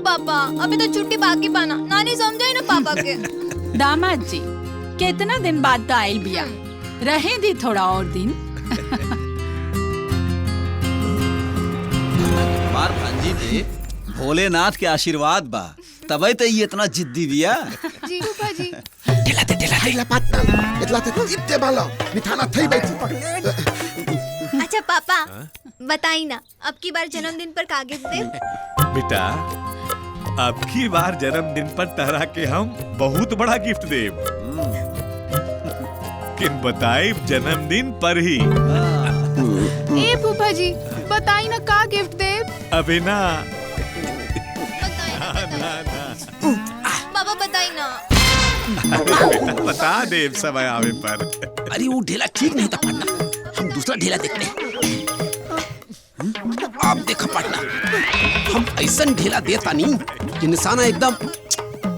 पापा, अभी तो छुट्टी बाकी पाना, नानी समझाई ना पापा के। दामाद जी कितना दिन बाद तो आयल बिया, रहे दी थोड़ा और दिन। मार भांजी पे भोलेनाथ के आशीर्वाद बा, तबे तो ये इतना जिद्दी बिया। जी फूफा जी। Hai patnal, itlah tu itte balo, मिठाना थई बैठी। अच्छा पापा, बताई ना, अब की बार जन्मदिन पर का गिफ्ट दे? बेटा, अब की बार जन्मदिन पर तरह के हम बहुत बड़ा गिफ्ट देब। किन बताई जन्मदिन पर ही। ए फूफा जी, बताई ना का गिफ्ट दे? अबे ना। पापा बताई ना। बता देव समय आवे पर। अरे वो ढेला ठीक नहीं था पटना, हम दूसरा ढेला देखते हैं। आप देखा पटना, हम ऐसा ढेला देता नहीं कि निशाना एकदम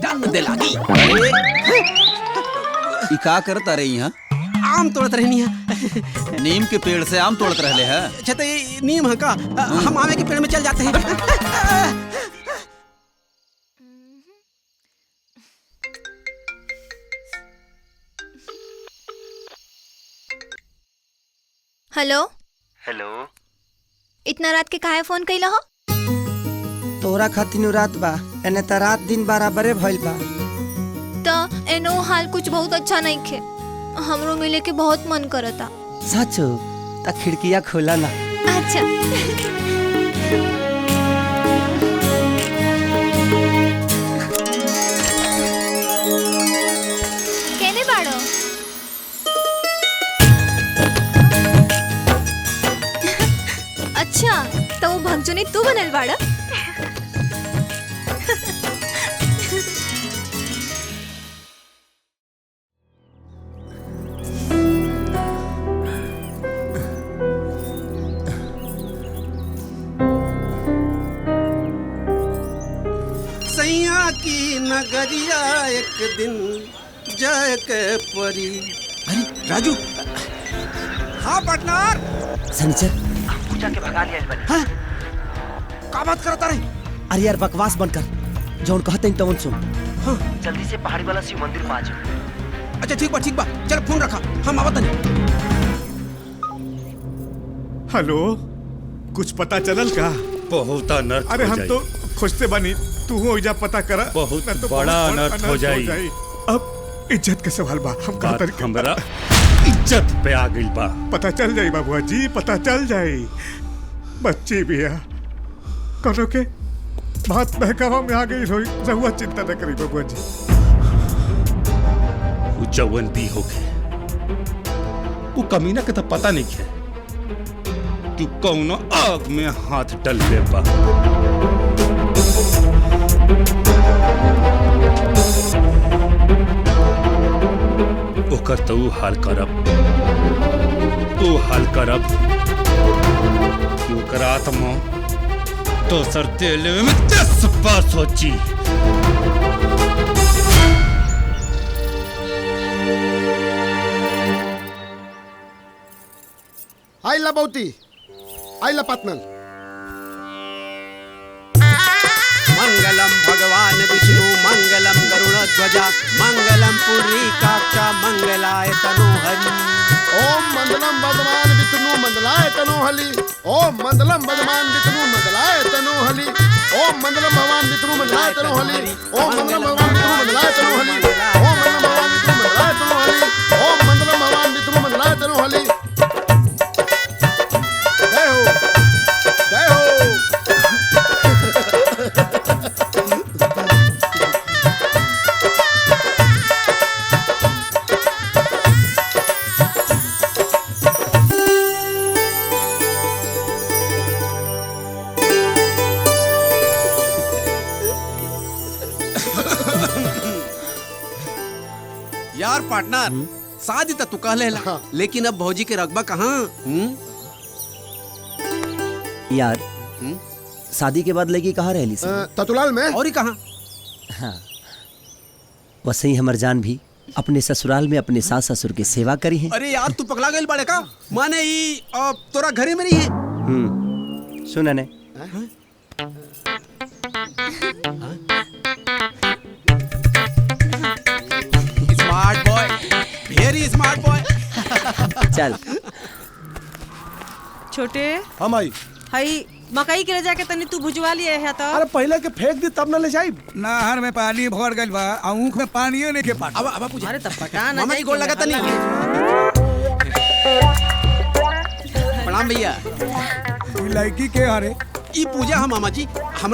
दम दे लागी। ई का करता रही यहाँ? आम तोड़त रहनी है। नीम के पेड़ से आम तोड़त रहले है। अच्छा तो ये नीम है का? हम आमे के पेड़ में चल जाते हैं। हेलो हेलो, इतना रात के काहे फोन कइला हो? तोरा खातिर रात बा, एने त रात दिन बराबरे भइल बा। तो एनो हाल कुछ बहुत अच्छा नहीं खे, हमरो मिले के बहुत मन करता। सच त खिड़किया खोला ना। अच्छा। केने बाड़ो? अच्छा, तो वो भगजोनी तू बनल बाड़ा? सैया की नगरिया एक दिन जय के परी। अरे राजू। हाँ पार्टनर। सनीचर पूजा के भगा लिया इस बार। हाँ? का बात करता रहे? अरे यार बकवास बंद कर, जौन कहते हैं तवन सुन। हाँ। जल्दी से पहाड़ी वाला शिव मंदिर में आ जाओ। अच्छा ठीक बा, चल फोन रखा, हम आवत नहीं। हेलो, कुछ पता चलल का? बहुत अनर्थ अरे हो हम जाई। तो खुशते बनी, तू हो जा पता करा। बहुत न तो बड़ा बहुत अनर्थ हो जाई। अब इज्जत के सवाल बा, हम का बात हमरा इज्जत पे आ गइल बा। पता चल जाई बाबूआ जी, पता चल जाई। बच्ची भी है, करो के बात बहकावा में आ गई रोई, रहुआ चिंता न करी बाबूआ जी। वो जवन भी होके, वो कमीना के तो पता नहीं है तू कौनो आग में हाथ डल ले बा। ओकर तो हाल करब कि ओकर आत्मा दोसर तेल में 10 बार सोची। आइला बहुती, आइला पातनल। मंगलम भगवान विष्णु मंगलम गरुड़ध्वजा मंगलम पुंडरीकाक्षा मंगलाय तनोहरि। ओम मंगलम भगवान विष्णु मंगलाय तनोहरि। ओम मंगलम भगवान विष्णु मंगलाय तनोहरि। ओम मंगलम भगवान विष्णु मंगलाय तनोहरि। ओम मंगलम भगवान विष्णु मंगलाय तनोहरि। ओम मंगलम भगवान विष्णु मंगलाय तनोहरि। ओम मंगलम भगवान विष्णु मंगलाय तनोहरि। जय हो, जय हो। यार पार्टनर, शादी तो तू कह लेला, लेकिन अब भौजी के रकबा कहाँ? यार शादी के बाद लगी कहाँ रहली सी? ततुलाल में। और ही कहाँ? हाँ, वैसे ही हमर जान भी अपने ससुराल में अपने सास ससुर की सेवा करी है। अरे यार तू पगला गइल बाड़े का? माने ई तोरा घरे में रही है? सुन ने smart boy, very smart boy. चल छोटे हम आई हई मकई के ले जाके तनी तू भुजवा लिए है तो। अरे पहले के फेंक दी तब न ले जाई। नहर में पानी भर गइल बा, ऊख में पानी नहीं के पाट। अब पूजा। अरे तब पटा ना मामा जी गोड़ लगाता नहीं। प्रणाम भैया। लड़की के हरे ई पूजा हम मामा जी हमरा